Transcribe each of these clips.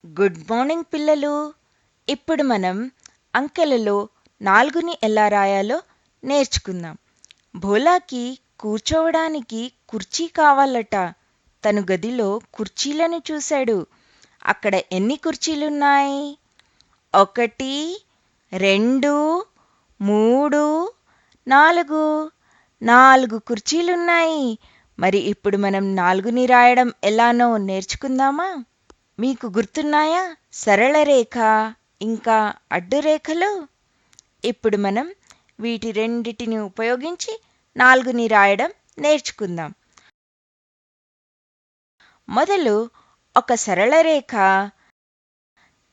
Good morning పిల్లలు. ఇప్పుడు మనం అంకెలలో 4ని ఎలా రాయాలో నేర్చుకుందాం. భోలాకి కూర్చోవడానికి కుర్చీ కావాలట. తను గదిలో కుర్చీలను చూశాడు. అక్కడ ఎన్ని కుర్చీలున్నాయి? 1, 2, 3, 4. 4 కుర్చీలున్నాయి. మరి ఇప్పుడు మనం 4ని రాయడం ఎలానో నేర్చుకుందామా? మీకు గుర్తున్నాయా సరళ రేఖ ఇంకా అడ్డు రేఖలు? ఇప్పుడు మనం వీటి రెండిటిని ఉపయోగించి 4ని రాయడం నేర్చుకుందాం. మొదలు ఒక సరళ రేఖ,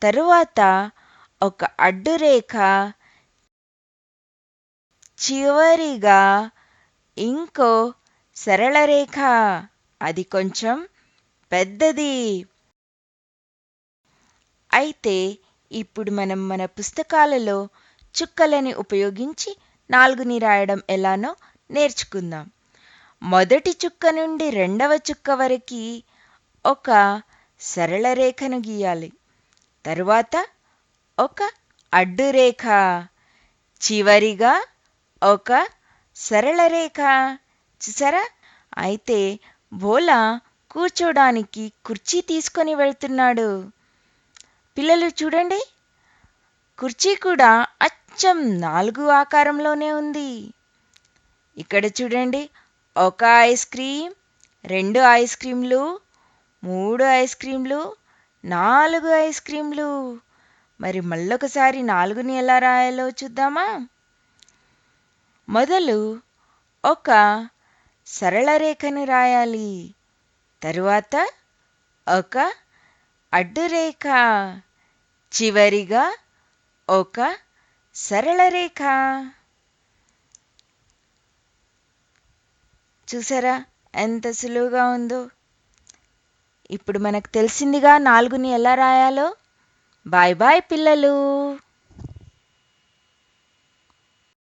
తరువాత ఒక అడ్డు రేఖ, చివరిగా ఇంకో సరళ రేఖ. అది కొంచెం పెద్దది. అయితే ఇప్పుడు మనం మన పుస్తకాలలో చుక్కలని ఉపయోగించి 4ని రాయడం ఎలానో నేర్చుకుందాం. మొదటి చుక్క నుండి రెండవ చుక్క వరకు ఒక సరళ రేఖను గీయాలి. తరువాత ఒక అడ్డు రేఖ, చివరిగా ఒక సరళ రేఖ. చూసారా? అయితే భోలా కూర్చోడానికి కుర్చీ తీసుకొని వెళ్తున్నాడు. పిల్లలు చూడండి, కుర్చీ కూడా అచ్చం 4 ఆకారంలోనే ఉంది. ఇక్కడ చూడండి, 1 ఐస్ క్రీమ్, 2 ఐస్ క్రీంలు, 3 ఐస్ క్రీంలు, 4 ఐస్ క్రీంలు. మరి మళ్ళొకసారి 4ని ఎలా రాయాలో చూద్దామా? మొదలు ఒక సరళ రేఖను రాయాలి. తరువాత ఒక అడ్డు రేఖ, చివరిగా ఒక సరళ రేఖ. చూసారా ఎంత సులువుగా ఉందో? ఇప్పుడు మనకు తెలిసిందిగా 4ని ఎలా రాయాలో. బాయ్ బాయ్ పిల్లలు.